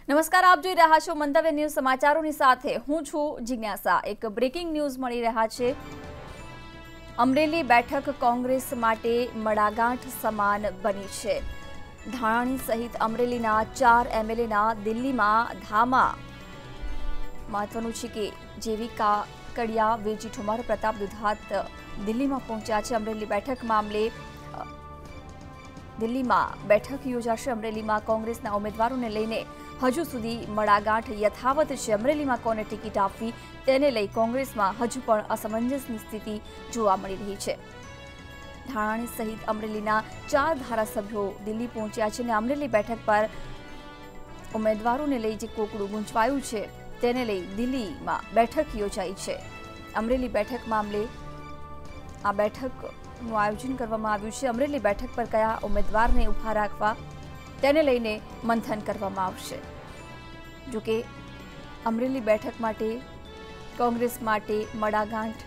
નમસ્કાર, આપ જોઈ રહ્યા છો મંતવ્ય ન્યૂઝ સમાચારોની સાથે હું છું જિજ્ઞાસા। એક બ્રેકિંગ ન્યૂઝ મળી રહ્યા છે। અમરેલી બેઠક કોંગ્રેસ માટે મડાગાંઠ સમાન બની છે। ધાણાણી સહિત અમરેલીના 4 એમએલએના દિલ્હીમાં ધામા। મહત્વનું છે કે જેવી કાકડિયા, વેજી ઠુમર, પ્રતાપ દુધાત દિલ્હીમાં પહોંચ્યા છે। અમરેલી બેઠક મામલે દિલ્હીમાં બેઠક યોજાશે। અમરેલીમાં કોંગ્રેસના ઉમેદવારોને લઈને હજુ સુધી મડાગાંઠ યથાવત છે। અમરેલીમાં કોને ટિકિટ આપવી તેને લઈ કોંગ્રેસમાં હજુ પણ અસમંજસની સ્થિતિ જોવા મળી રહી છે। ધાણાણી સહિત અમરેલીના 4 ધારાસભ્યો દિલ્હી પહોંચ્યા છે અને અમરેલી બેઠક પર ઉમેદવારોને લઈ જે કોકડું ગૂંચવાયું છે તેને લઈ દિલ્હીમાં બેઠક યોજાઈ છે। અમરેલી બેઠક મામલે આ બેઠકનું આયોજન કરવામાં આવ્યું છે। અમરેલી બેઠક પર કયા ઉમેદવારને ઊભા રાખવા તેને લઈને મંથન કરવામાં આવશે। જોકે અમરેલી બેઠક માટે કોંગ્રેસ માટે મડાગાંઠ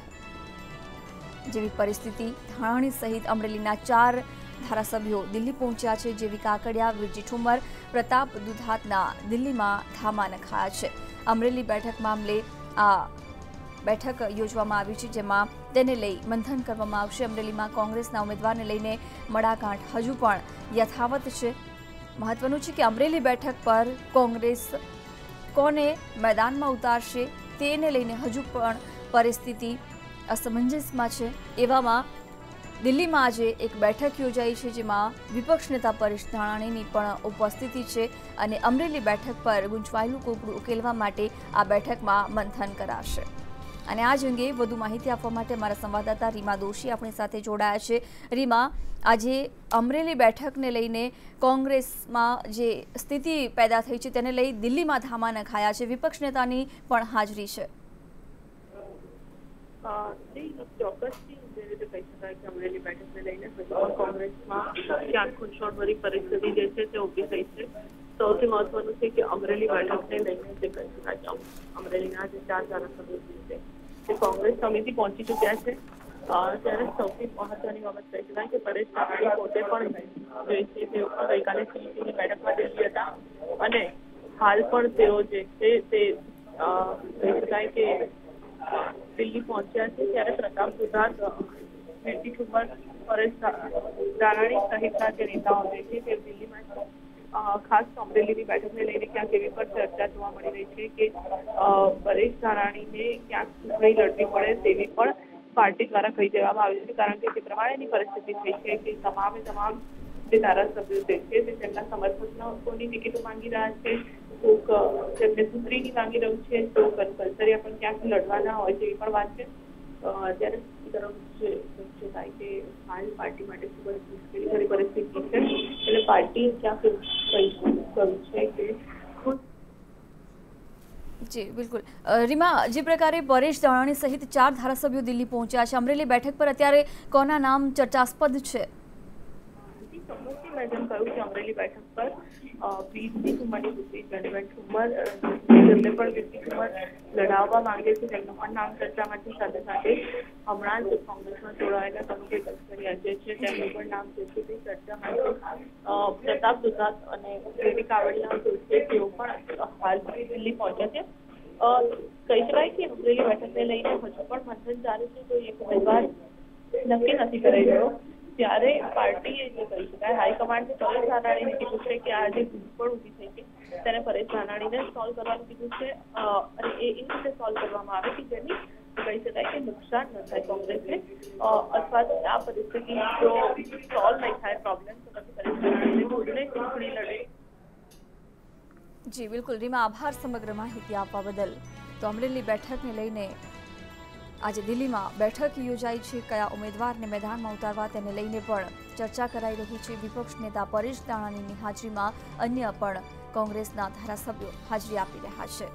જેવી પરિસ્થિતિ। ધાણાણી સહિત અમરેલીના 4 ધારાસભ્યો દિલ્હી પહોંચ્યા છે। જેવી કાકડિયા, વેજી ઠુમર, પ્રતાપ દુધાતના દિલ્હીમાં ધામા નખાયા છે। અમરેલી બેઠક મામલે આ બેઠક યોજવામાં આવી છે જેમાં તેને લઈ મંથન કરવામાં આવશે। અમરેલીમાં કોંગ્રેસના ઉમેદવારને લઈને મડાગાંઠ હજુ પણ યથાવત છે। મહત્વનું છે કે અમરેલી બેઠક પર કોંગ્રેસ કોને મેદાનમાં ઉતારશે તેને લઈને હજુ પણ પરિસ્થિતિ અસમંજસમાં છે। એવામાં દિલ્હીમાં આજે એક બેઠક યોજાઈ છે જેમાં વિપક્ષ નેતા પરેશ ધાનાણીની પણ ઉપસ્થિતિ છે અને અમરેલી બેઠક પર ગૂંચવાયેલું કોકડું ઉકેલવા માટે આ બેઠકમાં મંથન કરાશે। અને આ જ અંગે વધુ માહિતી આપવા માટે અમારા સંવાદદાતા રીમા દોશી આપણી સાથે જોડાયા છે। રીમા, આજે અમરેલી બેઠકને લઈને કોંગ્રેસમાં જે સ્થિતિ પેદા થઈ છે તેને લઈ દિલ્હીમાં ધામા નખાયા છે, વિપક્ષ નેતાની પણ હાજરી છે। ચોક્કસથી જે રીતે કહી શકાય કે અમરેલી બેઠકને લઈને કોંગ્રેસમાં ક્યાંક ખૂંચોણભરી પરિસ્થિતિ જે છે તે ઊભી થઈ છે। સૌથી મહત્વનું છે કે અમરેલી બેઠકને લઈને જે કહી શકાય કે અમરેલીના જે 4 ધારાસભ્યો છે તે કોંગ્રેસ સમિતિ પહોંચી ચૂક્યા છે। ત્યારે સૌથી મહત્વની બાબત કહી શકાય કે પરેશ ધાનાણી પોતે પણ જે છે તેઓ પણ ગઈકાલે સમિતિની બેઠકમાં દિલ્હી હતા અને હાલ પણ તેઓ જે છે તે કહી શકાય કે દિલ્હી પહોંચ્યા છે। ત્યારે પ્રતાપ દુધાત, વેજી ઠુમર, પરેશ ધાનાણી સહિતના જે નેતાઓ જે છે તે દિલ્હીમાં છે। ખાસ અમરેલીની બેઠકને લઈને ક્યાંક એવી પર ચર્ચા જોવા મળી રહી છે કે પરેશ ધાનાણીને ક્યાંક ચૂંટણી લડવી પડે તેવી પણ પાર્ટી દ્વારા કહી દેવામાં આવી છે। કારણ કે જે પ્રમાણેની પરિસ્થિતિ થઈ છે કે તમામ જે ધારાસભ્યો છે તે તેમના સમર્થકોની ટિકિટો માંગી રહ્યા છે, કોઈક તેમને પુત્રીની માંગી રહ્યું છે, તો કલ્સરિયા પણ ક્યાંક લડવાના હોય તેવી પણ વાત છે। ત્યારે તરફ જે શકાય કે હાલ પાર્ટી માટે ખૂબ જ મુશ્કેલી ભરી પરિસ્થિતિ છે એટલે પાર્ટી ક્યાંક કહ્યું છે કે જી બિલકુલ। રીમા, જે પ્રકારે પરેશ ધાનાણી સહિત 4 ધારાસભ્યો દિલ્હી પહોંચ્યા છે, અમરેલી બેઠક પર અત્યારે કોના નામ ચર્ચાસ્પદ છે? મેં જેમ કહ્યું કે અમરેલી બેઠક પર વેજી ઠુમરની પુત્રી જનમેન ઠુમર જેમને પણ વેજી ઠુમર લડાવવા માંગે છે તેમનું પણ નામ ચર્ચામાં છે। સાથે સાથે હમણાં જ કોંગ્રેસમાં જોડાયેલા કનુભાઈ કલસરિયા જે છે તેમનું પણ નામ જે છે તે ચર્ચામાં છે। પ્રતાપ દુધાત અને જેવી કાકડિયા જે છે તેઓ પણ હાલ દિલ્હી પહોંચ્યા છે। કહી શકાય કે અમરેલી બેઠકને લઈને હજુ પણ મંથન ચાલુ છે, તો એક ઉમેદવાર નક્કી નથી કરી રહ્યો। ત્યારે પાર્ટીએ જે કહી શકાય હાઈકમાન્ડે પરેશ ધાનાણીને કીધું છે કે આ જે ઘૂંસપણ ઊભી થઈ છે તેને પરેશ ધાનાણીને સોલ્વ કરવાનું કીધું છે અને એ રીતે સોલ્વ કરવામાં આવે કે જેની કહી શકાય કે નુકસાન ન થાય કોંગ્રેસને અથવા તો આ પરિસ્થિતિ જો સોલ્વ નહીં થાય પ્રોબ્લેમ તો પછી પરેશ ધાનાણીને ખુદને ચૂંટણી લડે। જી બિલકુલ રીમા, આભાર સમગ્ર માહિતી આપવા બદલ। તો અમરેલી બેઠકને લઈને આજે દિલ્હીમાં બેઠક યોજાઈ છે, કયા ઉમેદવારને મેદાનમાં ઉતારવા તેને લઈને પણ ચર્ચા કરાઈ રહી છે। વિપક્ષ નેતા પરેશ ધાનાણીની હાજરીમાં અન્ય પણ કોંગ્રેસના ધારાસભ્યો હાજરી આપી રહ્યા છે।